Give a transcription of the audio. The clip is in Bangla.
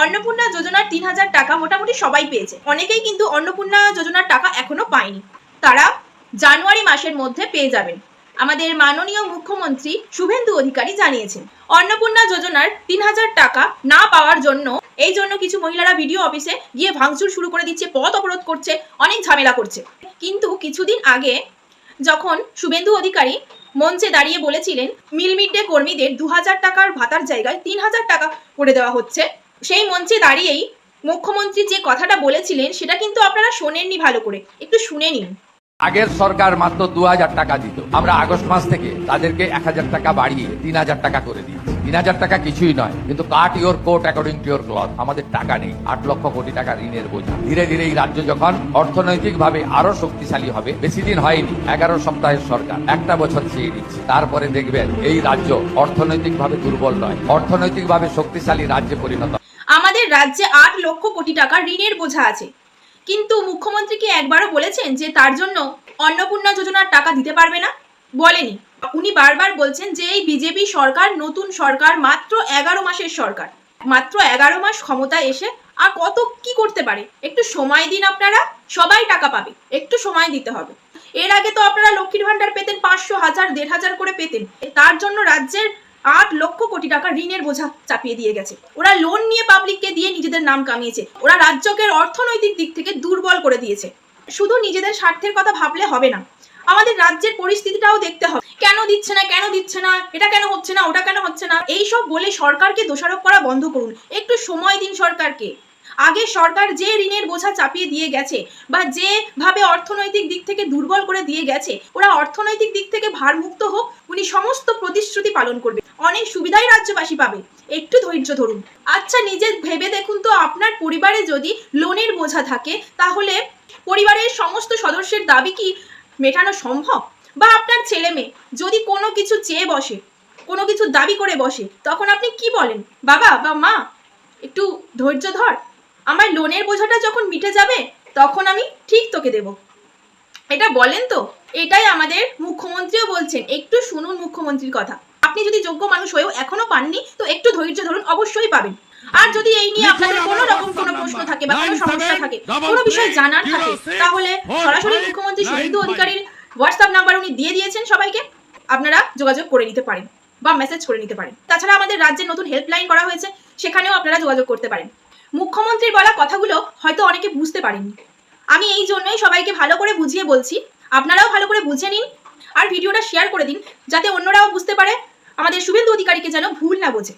অন্নপূর্ণা যোজনার ৩,০০০ টাকা মোটামুটি সবাই পেয়েছে। অনেকেই কিন্তু অন্নপূর্ণা যোজনার টাকা এখনো পায়নি, তারা জানুয়ারি মাসের মধ্যে পেয়ে যাবেন। আমাদের মাননীয় মুখ্যমন্ত্রী শুভেন্দু অধিকারী জানিয়েছেন অন্নপূর্ণা যোজনার ৩,০০০ টাকা না পাওয়ার জন্য কিছু মহিলারা ভিডিও অফিসে গিয়ে ভাঙচুর শুরু করে দিচ্ছে, পথ অবরোধ করছে, অনেক ঝামেলা করছে। কিন্তু কিছুদিন আগে যখন শুভেন্দু অধিকারী মঞ্চে দাঁড়িয়ে বলেছিলেন মিল মিড ডে কর্মীদের ২,০০০ টাকার ভাতার জায়গায় ৩,০০০ টাকা করে দেওয়া হচ্ছে, সেই মঞ্চে দাঁড়িয়েই মুখ্যমন্ত্রী যে কথাটা বলেছিলেন সেটা কিন্তু আপনারা শোনেননি, ভালো করে একটু শুনে নিন। আগের সরকার মাত্র ২,০০০ টাকা দিত, আমরা আগস্ট মাস থেকে তাদেরকে ১,০০০ টাকা বাড়িয়ে ৩,০০০ টাকা করে দিয়েছি। ৩,০০০ টাকা কিছুই নয়, কিন্তু cut your coat according to your cloth. আমাদের টাকা নেই, ৮ লক্ষ কোটি টাকা ঋণের বোঝা। ধীরে ধীরে এই রাজ্য যখন অর্থনৈতিকভাবে আরো শক্তিশালী হবে, বেশি দিন হয়নি, ১১ সপ্তাহের সরকার, একটা বছর চেয়ে দিচ্ছে, তারপরে দেখবেন এই রাজ্য অর্থনৈতিকভাবে দুর্বল নয়, অর্থনৈতিকভাবে শক্তিশালী রাজ্যে পরিণত। আমাদের রাজ্যে ৮ লক্ষ কোটি টাকা ঋণের বোঝা আছে, কিন্তু মুখ্যমন্ত্রী কি একবারও বলেছেন যে তার জন্য অন্নপূর্ণা যোজনার টাকা দিতে পারবে না? বলেনি। উনি বারবার বলছেন যে এই বিজেপি সরকার নতুন সরকার, মাত্র ১১ মাসের সরকার, মাত্র ১১ মাস ক্ষমতায় এসে আর কত কি করতে পারে। একটু সময় দিন, আপনারা সবাই টাকা পাবে, একটু সময় দিতে হবে। এর আগে তো আপনারা লক্ষ্মীর ভান্ডার পেতেন, ৫০০, ১,০০০, ১,৫০০ করে পেতেন। তার জন্য রাজ্যের ৮ লক্ষ কোটি টাকা ঋণের বোঝা চাপিয়ে দিয়ে গেছে। ওরা লোন নিয়ে পাবলিককে দিয়ে নিজেদের নাম কামিয়েছে। ওরা রাজ্যকে অর্থনৈতিক দিক থেকে দুর্বল করে দিয়েছে। শুধু নিজেদের স্বার্থের কথা ভাবলে হবে না, আমাদের রাজ্যের পরিস্থিতিটাও দেখতে হবে। কেন দিচ্ছে না, কেন দিচ্ছে না, এটা কেন হচ্ছে না, ওটা কেন হচ্ছে না, এইসব বলে সরকারকে দোষারোপ করা বন্ধ করুন। একটু সময় দিন সরকারকে। আগে সরকার যে ঋণের বোঝা চাপিয়ে দিয়ে গেছে বা যেভাবে অর্থনৈতিক দিক থেকে দুর্বল করে দিয়ে গেছে, ওরা অর্থনৈতিক দিক থেকে ভারমুক্ত হোক, উনি সমস্ত প্রতিশ্রুতি পালন করবে, অনেক সুবিধাই রাজ্যবাসী পাবে। একটু ধৈর্য ধরুন। আচ্ছা, নিজে ভেবে দেখুন তো, আপনার পরিবারে যদি লোনের বোঝা থাকে তাহলে পরিবারের সমস্ত সদস্যের দাবি কি মেটানো সম্ভব? বা আপনার ছেলে মেয়ে যদি কোনো কিছু চেয়ে বসে, কোনো কিছু দাবি করে বসে, তখন আপনি কি বলেন? বাবা বা মা, একটু ধৈর্য ধর, আমার লোনের বোঝাটা যখন মিটে যাবে তখন আমি ঠিক তোকে দেব, এটা বলেন তো? এটাই আমাদের মুখ্যমন্ত্রীও বলছেন, একটু শুনুন মুখ্যমন্ত্রীর কথা। আপনি যদি যোগ্য মানুষ হয়েও এখনো পাননি তো একটু ধৈর্য ধরুন, অবশ্যই পাবেন। আর যদি এই নিয়ে আপনাদের কোনো রকম কোনো প্রশ্ন থাকে বা কোনো সমস্যা থাকে, কোনো বিষয় জানার থাকে, তাহলে সরাসরি মুখ্যমন্ত্রী শুভেন্দু অধিকারীর হোয়াটসঅ্যাপ নাম্বার উনি দিয়ে দিয়েছেন সবাইকে, আপনারা যোগাযোগ করে নিতে পারেন বা মেসেজ করে নিতে পারেন। তাছাড়া আমাদের রাজ্যে নতুন হেল্পলাইন করা হয়েছে, সেখানেও আপনারা যোগাযোগ করতে পারেন। মুখ্যমন্ত্রীর বলা কথাগুলো হয়তো অনেকে বুঝতে পারেননি, আমি এই জন্যই সবাইকে ভালো করে বুঝিয়ে বলছি, আপনারাও ভালো করে বুঝে নিন আর ভিডিওটা শেয়ার করে দিন, যাতে অন্যরাও বুঝতে পারে, আমাদের শুভেন্দু অধিকারীকে যেন ভুল না বোঝে।